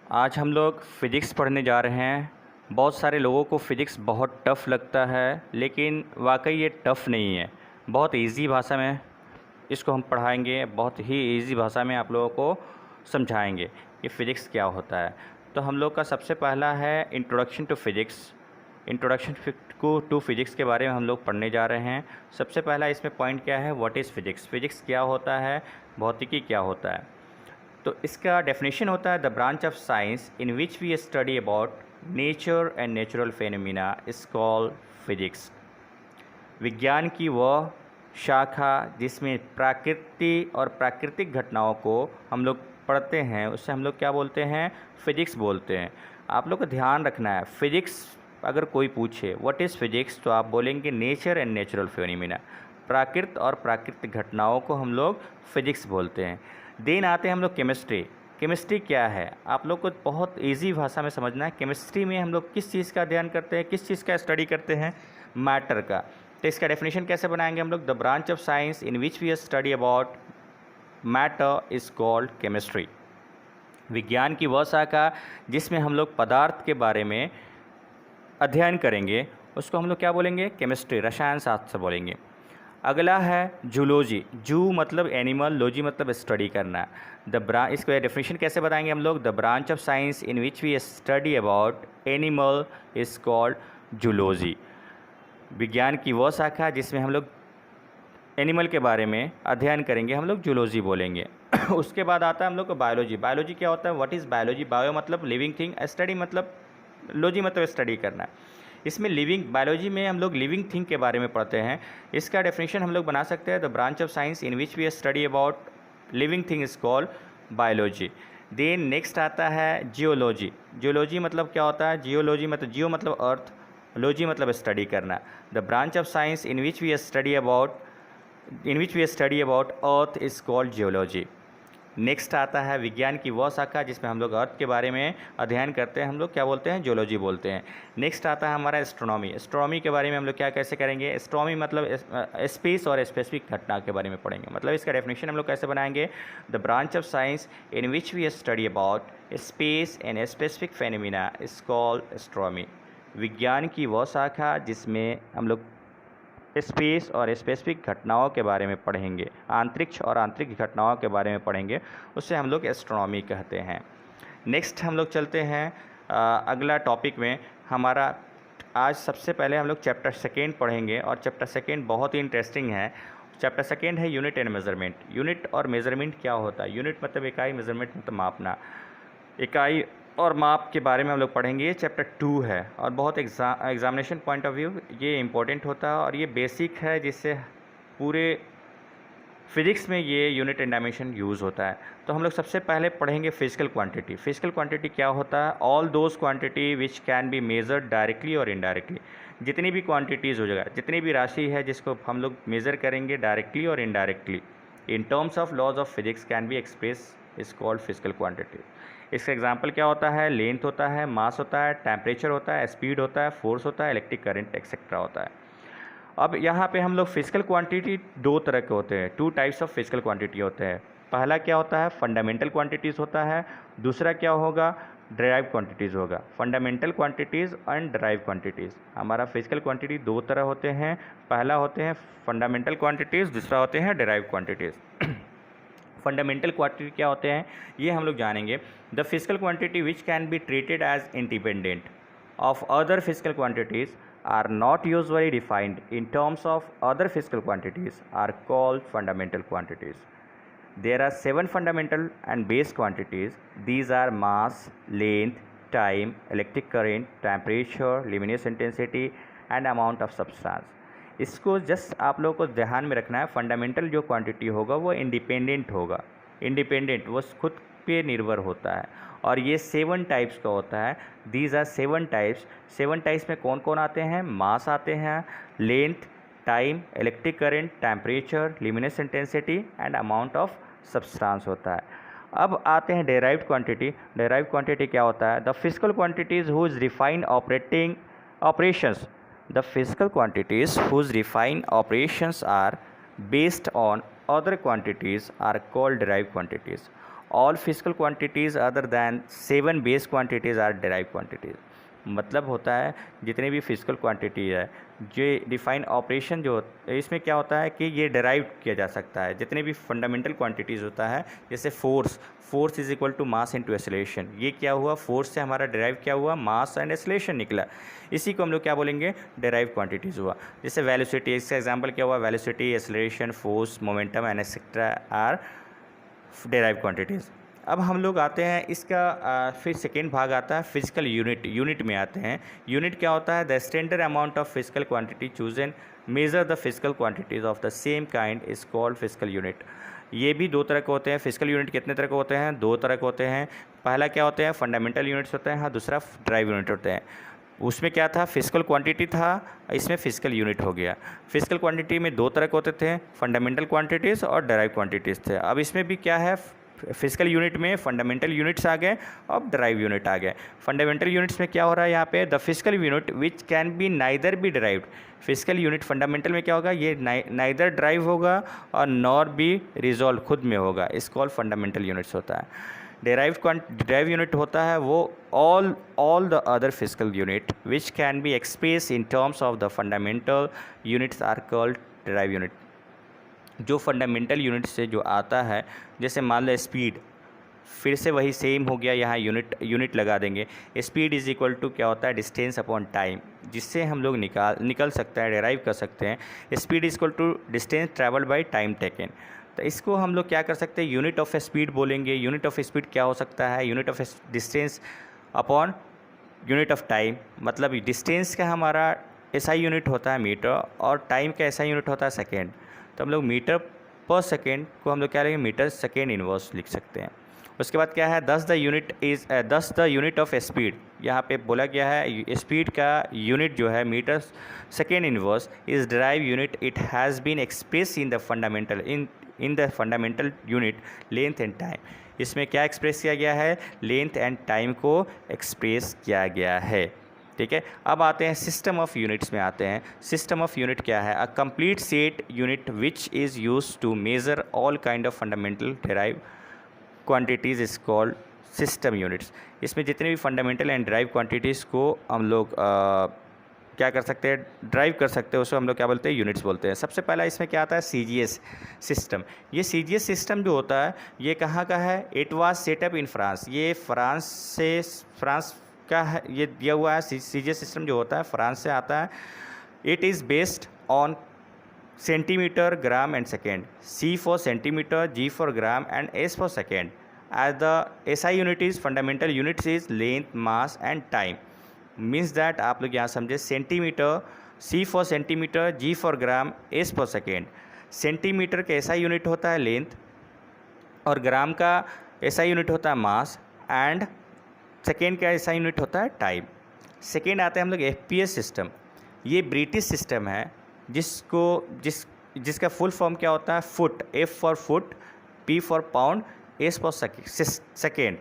आज हम लोग फ़िज़िक्स पढ़ने जा रहे हैं। बहुत सारे लोगों को फ़िज़िक्स बहुत टफ़ लगता है, लेकिन वाकई ये टफ़ नहीं है। बहुत इजी भाषा में इसको हम पढ़ाएंगे, बहुत ही इजी भाषा में आप लोगों को समझाएंगे कि फ़िज़िक्स क्या होता है। तो हम लोग का सबसे पहला है introduction to physics. Introduction to physics के बारे में हम लोग पढ़ने जा रहे हैं। सबसे पहला इसमें पॉइंट क्या है, व्हाट इज़ फ़िज़िक्स। फ़िज़िक्स क्या होता है, भौतिकी क्या होता है। तो इसका डेफिनेशन होता है the branch of science in which we study about nature and natural phenomena is called physics. विज्ञान की वह शाखा जिसमें प्रकृति और प्राकृतिक घटनाओं को हम लोग पढ़ते हैं, उससे हम लोग क्या बोलते हैं, फिजिक्स बोलते हैं। आप लोग को ध्यान रखना है, फिजिक्स अगर कोई पूछे व्हाट इज़ फिजिक्स, तो आप बोलेंगे नेचर एंड नेचुरल फेनोमिना। प्राकृत और प्राकृतिक घटनाओं को हम लोग फिजिक्स बोलते हैं। देन आते हैं हम लोग केमिस्ट्री। केमिस्ट्री क्या है, आप लोग को बहुत इजी भाषा में समझना है। केमिस्ट्री में हम लोग किस चीज़ का अध्ययन करते हैं, किस चीज़ का स्टडी करते हैं, मैटर का। तो इसका डेफिनेशन कैसे बनाएंगे हम लोग, the branch of science in which we study about matter is called chemistry. विज्ञान की वह शाखा जिसमें हम लोग पदार्थ के बारे में अध्ययन करेंगे, उसको हम लोग क्या बोलेंगे, केमिस्ट्री, रसायन शास्त्र बोलेंगे। अगला है जूलॉजी। जू मतलब एनिमल, लॉजी मतलब स्टडी करना। इसको डेफिनेशन कैसे बताएंगे हम लोग, the branch of science in which we study about animal is called zoology. विज्ञान की वो शाखा जिसमें हम लोग एनिमल के बारे में अध्ययन करेंगे, हम लोग जूलॉजी बोलेंगे। उसके बाद आता है हम लोग को बायोलॉजी। बायोलॉजी क्या होता है, व्हाट इज़ बायोलॉजी। बायो मतलब लिविंग थिंग, स्टडी मतलब, लॉजी मतलब स्टडी करना। इसमें बायोलॉजी में हम लोग लिविंग थिंग के बारे में पढ़ते हैं। इसका डेफिनेशन हम लोग बना सकते हैं, the branch of science in which we study about living thing is called biology. Then next आता है जियोलॉजी। जियोलॉजी मतलब क्या होता है, जियोलॉजी मतलब, जियो मतलब अर्थ, लॉजी मतलब स्टडी करना। The branch of science in which we study about earth is called geology. Next आता है विज्ञान की वह शाखा जिसमें हम लोग अर्थ के बारे में अध्ययन करते हैं, हम लोग क्या बोलते हैं, जियोलॉजी बोलते हैं। नेक्स्ट आता है हमारा एस्ट्रोनॉमी। एस्ट्रोनॉमी के बारे में हम लोग क्या कैसे करेंगे, एस्ट्रोनॉमी मतलब स्पेस और स्पेसिफिक घटना के बारे में पढ़ेंगे। मतलब इसका डेफिनेशन हम लोग कैसे बनाएंगे, the branch of science in which we study about space and specific phenomena is called astronomy. विज्ञान की वह शाखा जिसमें हम लोग स्पेस और स्पेसिफिक घटनाओं के बारे में पढ़ेंगे, अंतरिक्ष और आंतरिक घटनाओं के बारे में पढ़ेंगे, उससे हम लोग एस्ट्रोनॉमी कहते हैं। नेक्स्ट हम लोग चलते हैं अगला टॉपिक में हमारा। आज सबसे पहले हम लोग चैप्टर सेकेंड पढ़ेंगे, और चैप्टर सेकेंड बहुत ही इंटरेस्टिंग है। चैप्टर सेकेंड है यूनिट एंड मेजरमेंट। यूनिट और मेजरमेंट क्या होता है, यूनिट मतलब इकाई, मेजरमेंट मतलब मापना। इकाई और माप के बारे में हम लोग पढ़ेंगे। ये चैप्टर 2 है और बहुत एग्जामिनेशन पॉइंट ऑफ व्यू ये इम्पोर्टेंट होता है, और ये बेसिक है जिससे पूरे फिजिक्स में ये यूनिट एंड डायमेंशन यूज़ होता है। तो हम लोग सबसे पहले पढ़ेंगे फिजिकल क्वांटिटी। फिजिकल क्वांटिटी क्या होता है, all those quantity which can be measured directly और इनडायरेक्टली। जितनी भी क्वांटिटीज़ हो जाएगा, जितनी भी राशि है जिसको हम लोग मेज़र करेंगे डायरेक्टली और indirectly in terms of laws of physics can be express is called physical quantity. इसका एग्जाम्पल क्या होता है, लेंथ होता है, मास होता है, टेम्परेचर होता है, स्पीड होता है, फोर्स होता है, इलेक्ट्रिक करंट एक्सेट्रा होता है। अब यहाँ पे हम लोग फिजिकल क्वांटिटी दो तरह के होते हैं, 2 टाइप्स ऑफ फिजिकल क्वांटिटी होते हैं। पहला क्या होता है, फंडामेंटल क्वांटिटीज़ होता है। दूसरा क्या होगा, ड्राइव क्वांटिटीज़ होगा। Fundamental quantities and drive quantities. हमारा फिजिकल क्वांटिटी दो तरह होते हैं। पहला होते हैं फंडामेंटल क्वांटिटीज़, दूसरा होते हैं ड्राइव क्वांटिटीज़। फंडामेंटल क्वांटिटी क्या होते हैं, ये हम लोग जानेंगे। The physical quantity which can be treated as independent of other physical quantities are not usually defined in terms of other physical quantities are called fundamental quantities. There are 7 fundamental and base quantities. These are mass, length, time, electric current, temperature, luminous intensity and amount of substance. इसको just आप लोगों को ध्यान में रखना है, fundamental जो quantity होगा वो इंडिपेंडेंट होगा। इंडिपेंडेंट वो खुद पे निर्भर होता है, और ये 7 टाइप्स का होता है। These are 7 types. 7 टाइप्स में कौन कौन आते हैं, मास आते हैं, length, time, electric current, temperature, luminous intensity and amount of substance होता है। अब आते हैं डेराइव्ड क्वांटिटी। डेराइव्ड क्वांटिटी क्या होता है, the physical quantities whose refined operating operations. The physical quantities whose refined operations are based on other quantities are called derived quantities. All physical quantities other than 7 base quantities are derive quantities. मतलब होता है जितने भी physical quantity है, ये define operation जो इसमें क्या होता है कि ये डेराइव किया जा सकता है। जितने भी फंडामेंटल क्वांटिटीज़ होता है, जैसे force is equal to mass into acceleration, ये क्या हुआ, फोर्स से हमारा डेराइव क्या हुआ, मास एंड एक्सेलरेशन निकला। इसी को हम लोग क्या बोलेंगे, डेराइव क्वांटिटीज़ हुआ। जैसे वेलोसिटी, इसका एग्जांपल क्या हुआ, velocity, acceleration, force, momentum and etcetera are derive quantities. अब हम लोग आते हैं इसका फिर सेकेंड भाग आता है फिजिकल यूनिट में आते हैं। यूनिट क्या होता है, the standard amount of physical quantity chosen measure the physical quantities of the same kind is called physical unit. ये भी दो तरह के होते हैं। फिजिकल यूनिट कितने तरह के होते हैं, दो तरह के होते हैं। पहला क्या होते हैं, फंडामेंटल यूनिट्स होते हैं, हाँ, दूसरा ड्राइव यूनिट होते हैं। उसमें क्या था, फिजिकल क्वांटिटी था, इसमें फिजिकल यूनिट हो गया। फिजिकल क्वांटिटी में दो तरह के होते थे, फंडामेंटल क्वांटिटीज़ और डेराइव क्वांटिटीज़ थे। अब इसमें भी क्या है, फिजिकल यूनिट में फंडामेंटल यूनिट्स आ गए और डेराइव यूनिट आ गए। फंडामेंटल यूनिट्स में क्या हो रहा है यहाँ पे, the physical unit which can B neither be derived. Physical unit fundamental में क्या होगा, ये नाइदर ड्राइव होगा और नॉर बी रिजॉल्व, खुद में होगा, इस कॉल फंडामेंटल यूनिट्स होता है। डेराइव यूनिट होता है वो all the other physical unit which can be expressed in terms of the fundamental units are called derived unit। जो फंडामेंटल यूनिट से जो आता है, जैसे मान लो स्पीड, फिर से वही सेम हो गया, यहाँ यूनिट लगा देंगे। स्पीड इज इक्वल टू क्या होता है, डिस्टेंस अपॉन टाइम, जिससे हम लोग निकल सकते हैं, डेराइव कर सकते हैं। Speed is equal to distance travelled by time taken. तो इसको हम लोग क्या कर सकते हैं, यूनिट ऑफ स्पीड बोलेंगे। यूनिट ऑफ स्पीड क्या हो सकता है, unit of distance upon unit of time. मतलब डिस्टेंस का हमारा एसआई यूनिट होता है मीटर और टाइम का एसआई यूनिट होता है सेकेंड। तो हम लोग मीटर पर सेकेंड को हम लोग क्या लेंगे, मीटर सेकेंड इनवर्स लिख सकते हैं। उसके बाद क्या है, दस द यूनिट ऑफ स्पीड, यहाँ पे बोला गया है स्पीड का यूनिट जो है metre second inverse is derive unit, it has been express in the fundamental unit length and time. इसमें क्या एक्सप्रेस किया गया है, लेंथ एंड टाइम को एक्सप्रेस किया गया है। ठीक है, अब आते हैं सिस्टम ऑफ यूनिट्स में आते हैं। सिस्टम ऑफ यूनिट क्या है, a complete set unit which is use to measure all kind of fundamental derive quantities is called system units. इसमें जितने भी फंडामेंटल एंड ड्राइव क्वांटिटीज़ को हम लोग क्या कर सकते हैं, ड्राइव कर सकते हैं, उसको हम लोग क्या बोलते हैं, यूनिट्स बोलते हैं। सबसे पहला इसमें क्या आता है, सीजीएस सिस्टम। ये सीजीएस सिस्टम जो होता है ये कहाँ का है, it was setup in France. ये फ्रांस का है, ये दिया हुआ है। सीजीएस सिस्टम जो होता है फ्रांस से आता है। It is based on centimetre, gram and second. C for centimetre, G for gram and S for second. As the SI unit is fundamental units is length, mass and time. Means that आप लोग यहाँ समझे, centimetre, C for centimetre, G for gram, S for second. Centimetre का SI unit होता है length और ग्राम का SI unit होता है मास एंड सेकेंड का एसआई यूनिट होता है टाइम। सेकेंड आते हैं हम लोग एफपीएस सिस्टम। ये ब्रिटिश सिस्टम है जिसका फुल फॉर्म क्या होता है, foot, F for foot, P for pound, S for second.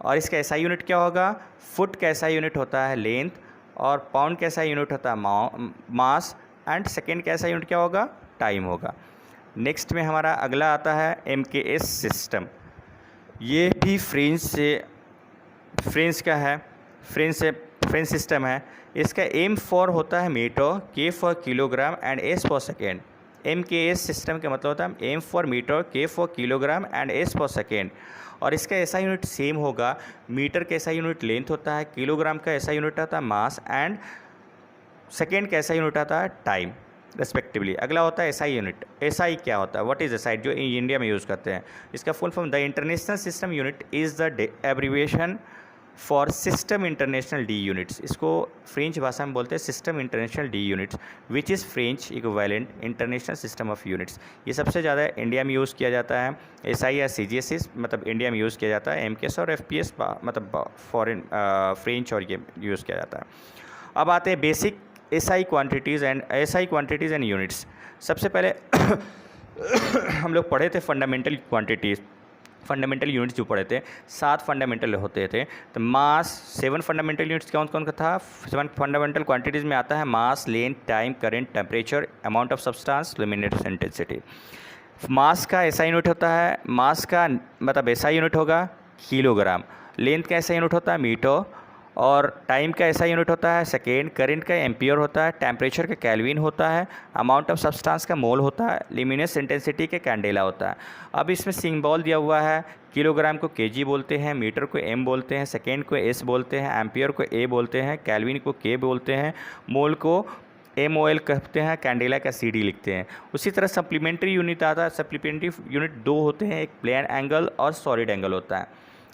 और इसका एसआई यूनिट क्या होगा, फुट का एसआई यूनिट होता है लेंथ और पाउंड का एसआई यूनिट होता है मास एंड सेकेंड का एसआई यूनिट क्या होगा, टाइम होगा। नेक्स्ट में हमारा अगला आता है एमकेएस सिस्टम। ये भी फ्रेंच का है, फ्रेंच सिस्टम है। इसका एम फॉर होता है मीटर, के for kilogram and S for second. MKS system का मतलब होता है एम फॉर मीटर, के for kilogram and S for second. और इसका ऐसा यूनिट सेम होगा, मीटर का ऐसा यूनिट लेंथ होता है, किलोग्राम का ऐसा यूनिट आता है मास एंड सेकेंड का ऐसा यूनिट आता है टाइम रेस्पेक्टिवली। अगला होता है एसआई यूनिट। एसआई क्या होता है, व्हाट इज एसआई, जो इंडिया में यूज़ करते हैं। इसका full form, the international system unit is the abbreviation for system international D units. इसको फ्रेंच भाषा में बोलते हैं system international D units, which is French equivalent international system of units. ये सबसे ज़्यादा इंडिया में यूज़ किया जाता है। एसआई या सीजीएस मतलब इंडिया में यूज़ किया जाता है। एमकेएस और एफपीएस मतलब फॉरेन फ्रेंच और ये यूज़ किया जाता है। अब आते हैं basic SI quantities and units. सबसे पहले हम लोग पढ़े थे फंडामेंटल क्वांटिटीज़, फंडामेंटल यूनिट्स जो पढ़े थे, 7 फंडामेंटल होते थे। तो मास, 7 फंडामेंटल यूनिट्स कौन कौन का था, 7 फंडामेंटल क्वांटिटीज़ में आता है mass, length, time, current, temperature, amount of substance, luminous intensity. Mass का ऐसा यूनिट होता है, मास का मतलब ऐसा यूनिट होगा किलोग्राम, लेंथ का ऐसा यूनिट होता है मीटर, और टाइम का ऐसा यूनिट होता है सेकेंड, करंट का एम्पियर होता है, टेम्परेचर का केल्विन होता है, अमाउंट ऑफ सब्सटेंस का मोल होता है, ल्यूमिनस इंटेंसिटी के कैंडेला होता है। अब इसमें सिंबल दिया हुआ है, किलोग्राम को केजी बोलते हैं, मीटर को एम बोलते हैं, सेकेंड को एस बोलते हैं, एम्पियर को ए बोलते हैं, केल्विन को के बोलते हैं, मोल को MOL कहते हैं, कैंडेला का CD लिखते हैं। उसी तरह सप्लीमेंट्री यूनिट आता है, सप्लीमेंट्री यूनिट दो होते हैं, एक प्लेन एंगल और सॉलिड एंगल होता है।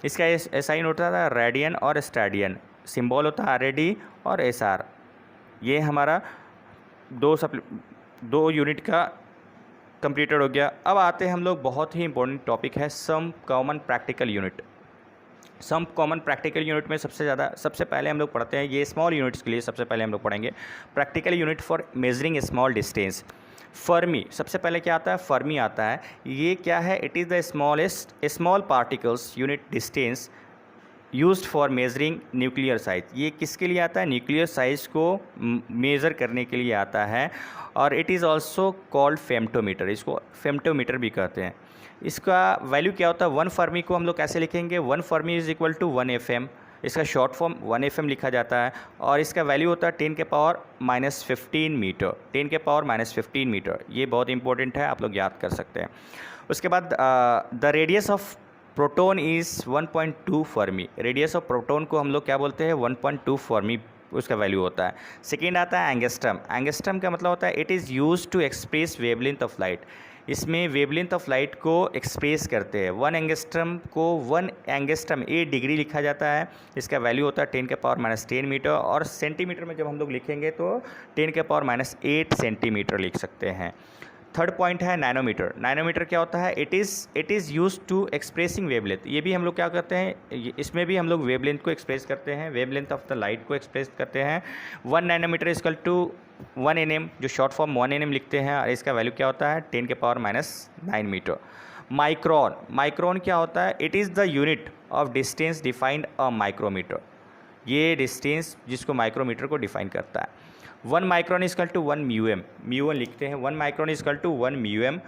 इसका ऐसा यूनिट होता है रेडियन और स्टैडियन, सिंबल होता है RAD और SR। ये हमारा दो यूनिट का कंप्लीटेड हो गया। अब आते हैं हम लोग, बहुत ही इंपॉर्टेंट टॉपिक है some common practical unit. Some common practical unit में सबसे पहले हम लोग पढ़ते हैं, ये स्मॉल यूनिट्स के लिए सबसे पहले हम लोग पढ़ेंगे practical unit for measuring small distance. Fermi, सबसे पहले क्या आता है, फर्मी आता है। ये क्या है, it is the smallest small particles unit distance used for measuring nuclear size. ये किसके लिए आता है, न्यूक्लियर साइज को मेज़र करने के लिए आता है। और इट इज़ ऑल्सो कॉल्ड फेम्टोमीटर, इसको फेम्टोमीटर भी कहते हैं। इसका वैल्यू क्या होता है, 1 फर्मी को हम लोग कैसे लिखेंगे, 1 fermi is equal to 1 FM, इसका शॉर्ट फॉर्म 1 FM लिखा जाता है। और इसका वैल्यू होता है 10⁻⁻15 मीटर, 10⁻⁻15 मीटर। ये बहुत इंपॉर्टेंट है, आप लोग याद कर सकते हैं। उसके बाद the radius of proton is 1.2 Fermi, radius of proton को हम लोग क्या बोलते हैं, 1.2 फर्मी उसका वैल्यू होता है। सेकेंड आता है एंगस्ट्रम। एंगस्ट्रम का मतलब होता है it is used to express wavelength of light. इसमें वेवलेंथ ऑफ लाइट को एक्सप्रेस करते हैं। 1 एंगस्ट्रम को 1 एंगस्ट्रम 8 डिग्री लिखा जाता है। इसका वैल्यू होता है 10⁻⁻10 मीटर। और सेंटीमीटर में जब हम लोग लिखेंगे तो 10⁻⁸ सेंटीमीटर लिख सकते हैं। थर्ड पॉइंट है नैनोमीटर। नैनोमीटर क्या होता है, it is used to expressing wavelength. ये भी हम लोग क्या करते हैं, इसमें भी हम लोग वेवलेंथ को एक्सप्रेस करते हैं, वेवलेंथ ऑफ द लाइट को एक्सप्रेस करते हैं। 1 नैनोमीटर इक्वल टू 1 nm, जो शॉर्ट फॉर्म 1 nm लिखते हैं, और इसका वैल्यू क्या होता है 10⁻⁹ मीटर। माइक्रोन, माइक्रोन क्या होता है, it is the unit of distance defined a micrometre. ये डिस्टेंस जिसको माइक्रोमीटर को डिफाइन करता है। 1 micron is equal to 1 mu m, mu m लिखते हैं, 1 माइक्रोन इजकल टू 1 म्यूएम।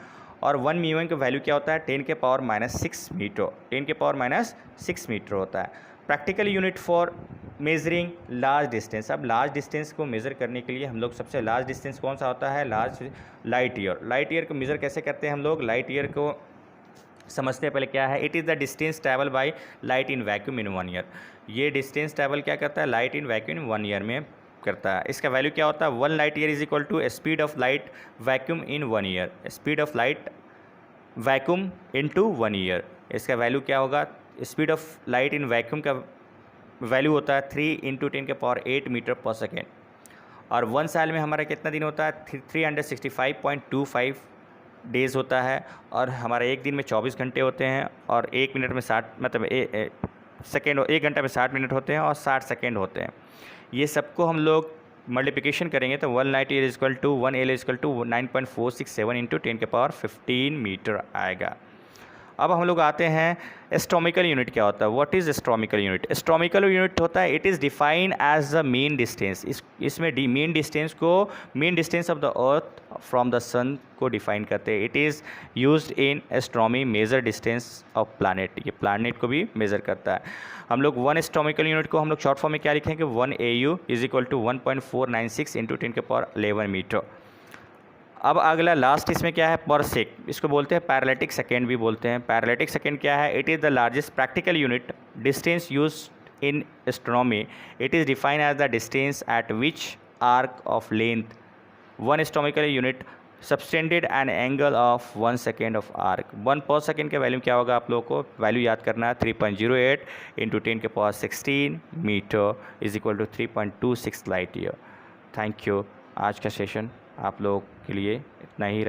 और 1 म्यूएम का वैल्यू क्या होता है 10⁻⁻6 मीटर, 10⁻⁻6 मीटर होता है। Practical unit for measuring large distance. अब लार्ज डिस्टेंस को मेज़र करने के लिए हम लोग, सबसे लार्ज डिस्टेंस कौन सा होता है, लाइट ईयर। लाइट ईयर को मेज़र कैसे करते हैं हम लोग, लाइट ईयर को समझते हैं पहले क्या है। It is the distance travel by light in vacuum in 1 year. ये डिस्टेंस ट्रैवल क्या करता है, light in vacuum in 1 year में करता है। इसका वैल्यू क्या होता है, 1 light year is equal to speed of light vacuum in 1 year, speed of light vacuum into 1 year. इसका वैल्यू क्या होगा, speed of light in vacuum का वैल्यू होता है 3 × 10⁸ मीटर पर सेकेंड। और 1 साल में हमारा कितना दिन होता है, 365.25 डेज़ होता है। और हमारा एक दिन में 24 घंटे होते हैं, और 1 मिनट में 60 मतलब सेकेंड, 1 घंटा में 60 मिनट होते हैं और 60 सेकेंड होते हैं। ये सबको हम लोग मल्टीप्लिकेशन करेंगे तो 1 light year is equal to 1 L is equal to 9.467 × 10⁻15 metre आएगा। अब हम लोग आते हैं एस्ट्रोनॉमिकल यूनिट क्या होता है, what is astronomical unit. Astronomical unit होता है it is defined as the mean distance. इसमें मीन डिस्टेंस को, mean distance of the earth from the sun को डिफाइन करते हैं। It is used in astronomy measure distance of planet, ये planet को भी मेज़र करता है। हम लोग 1 एस्ट्रोनॉमिकल यूनिट को हम लोग शॉर्ट फॉर्म में क्या लिखेंगे, 1 AU is equal to 1.496 × 10⁻11 metre. अब अगला लास्ट इसमें क्या है, पर सेक, इसको बोलते हैं पैरालिटिक सेकेंड भी बोलते हैं। पैरालिटिक सेकेंड क्या है, it is the largest practical unit distance use in astronomy. It is defined as the distance at which arc of length 1 astronomical unit subtended an angle of 1 second of arc. 1 पर second का value क्या होगा, आप लोगों को value याद करना है, 3.08 × 10⁻16 metre is equal to 3.26 light year. Thank you. आज का सेशन आप लोग के लिए इतना ही रहा।